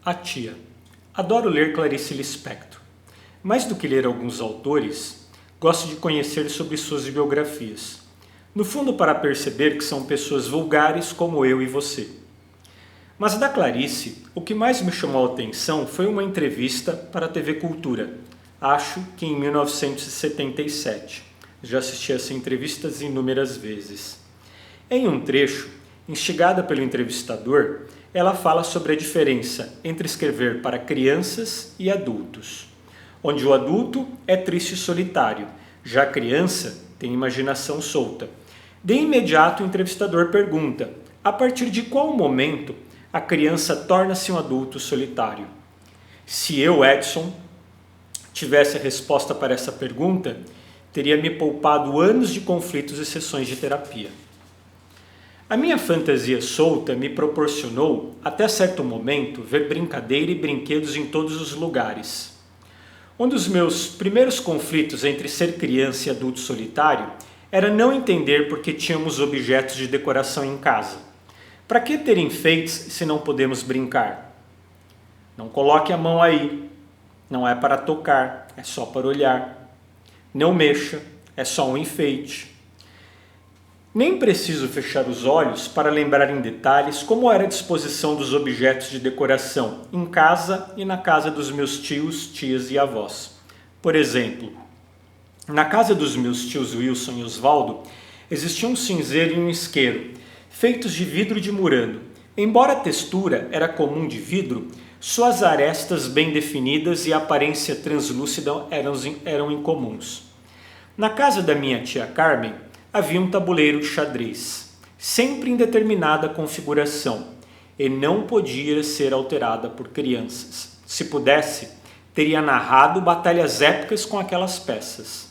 A tia. Adoro ler Clarice Lispector. Mais do que ler alguns autores, gosto de conhecer sobre suas biografias. No fundo, para perceber que são pessoas vulgares como eu e você. Mas da Clarice, o que mais me chamou a atenção foi uma entrevista para a TV Cultura, acho que em 1977. Já assisti essa entrevista inúmeras vezes. Em um trecho, instigada pelo entrevistador, ela fala sobre a diferença entre escrever para crianças e adultos, onde o adulto é triste e solitário, já a criança tem imaginação solta. De imediato, o entrevistador pergunta: a partir de qual momento a criança torna-se um adulto solitário? Se eu, Edson, tivesse a resposta para essa pergunta, teria me poupado anos de conflitos e sessões de terapia. A minha fantasia solta me proporcionou, até certo momento, ver brincadeira e brinquedos em todos os lugares. Um dos meus primeiros conflitos entre ser criança e adulto solitário era não entender por que tínhamos objetos de decoração em casa. Para que ter enfeites se não podemos brincar? Não coloque a mão aí. Não é para tocar, é só para olhar. Não mexa, é só um enfeite. Nem preciso fechar os olhos para lembrar em detalhes como era a disposição dos objetos de decoração em casa e na casa dos meus tios, tias e avós. Por exemplo, na casa dos meus tios Wilson e Osvaldo, existia um cinzeiro e um isqueiro, feitos de vidro de murano. Embora a textura era comum de vidro, suas arestas bem definidas e a aparência translúcida eram incomuns. Na casa da minha tia Carmen, havia um tabuleiro de xadrez, sempre em determinada configuração, e não podia ser alterada por crianças. Se pudesse, teria narrado batalhas épicas com aquelas peças.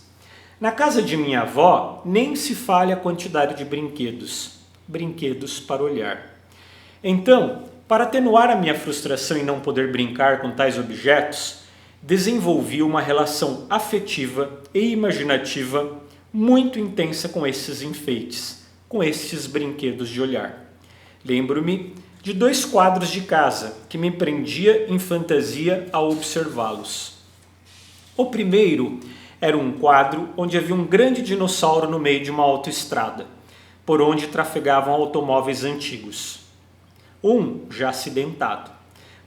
Na casa de minha avó, nem se fale a quantidade de brinquedos para olhar. Então, para atenuar a minha frustração em não poder brincar com tais objetos, desenvolvi uma relação afetiva e imaginativa muito intensa com esses enfeites, com esses brinquedos de olhar. Lembro-me de 2 quadros de casa que me prendia em fantasia ao observá-los. O primeiro era um quadro onde havia um grande dinossauro no meio de uma autoestrada, por onde trafegavam automóveis antigos. Um já acidentado.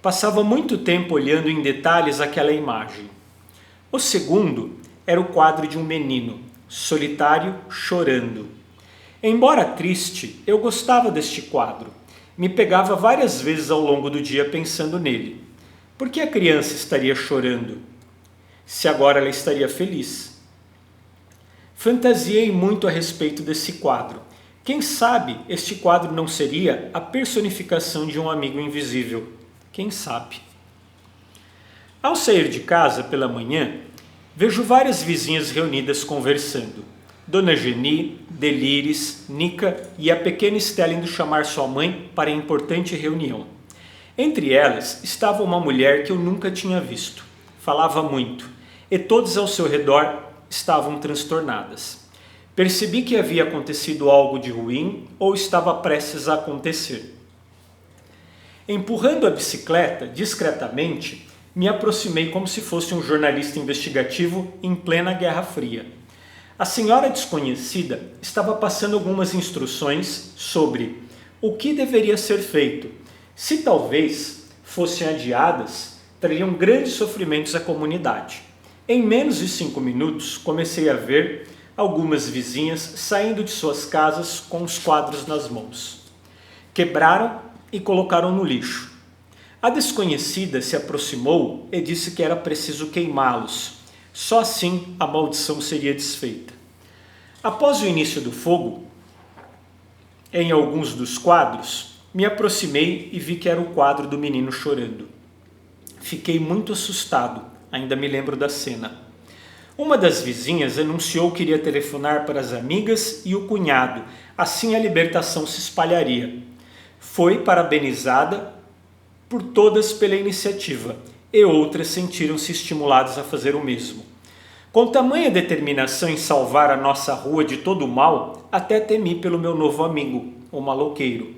Passava muito tempo olhando em detalhes aquela imagem. O segundo era o quadro de um menino, solitário, chorando. Embora triste, eu gostava deste quadro. Me pegava várias vezes ao longo do dia pensando nele. Por que a criança estaria chorando? Se agora ela estaria feliz. Fantasiei muito a respeito desse quadro. Quem sabe este quadro não seria a personificação de um amigo invisível? Quem sabe? Ao sair de casa pela manhã, vejo várias vizinhas reunidas conversando. Dona Geni, Delires, Nica e a pequena Estela indo chamar sua mãe para a importante reunião. Entre elas estava uma mulher que eu nunca tinha visto. Falava muito, e todas ao seu redor estavam transtornadas. Percebi que havia acontecido algo de ruim ou estava prestes a acontecer. Empurrando a bicicleta discretamente, me aproximei como se fosse um jornalista investigativo em plena Guerra Fria. A senhora desconhecida estava passando algumas instruções sobre o que deveria ser feito. Se talvez fossem adiadas, trariam grandes sofrimentos à comunidade. Em menos de 5 minutos, comecei a ver algumas vizinhas saindo de suas casas com os quadros nas mãos. Quebraram e colocaram no lixo. A desconhecida se aproximou e disse que era preciso queimá-los. Só assim a maldição seria desfeita. Após o início do fogo, em alguns dos quadros, me aproximei e vi que era o quadro do menino chorando. Fiquei muito assustado, ainda me lembro da cena. Uma das vizinhas anunciou que iria telefonar para as amigas e o cunhado, assim a libertação se espalharia. Foi parabenizada por todas pela iniciativa, e outras sentiram-se estimuladas a fazer o mesmo. Com tamanha determinação em salvar a nossa rua de todo o mal, até temi pelo meu novo amigo, o maloqueiro.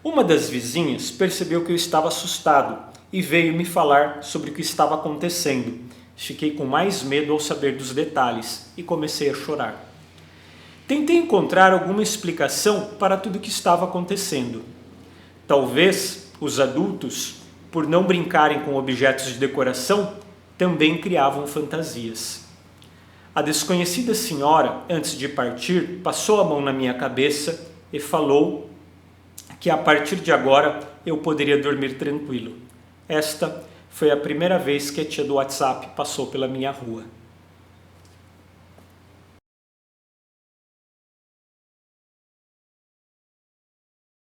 Uma das vizinhas percebeu que eu estava assustado e veio me falar sobre o que estava acontecendo. Fiquei com mais medo ao saber dos detalhes e comecei a chorar. Tentei encontrar alguma explicação para tudo o que estava acontecendo. Talvez os adultos, por não brincarem com objetos de decoração, também criavam fantasias. A desconhecida senhora, antes de partir, passou a mão na minha cabeça e falou que a partir de agora eu poderia dormir tranquilo. Esta foi a primeira vez que a tia do WhatsApp passou pela minha rua.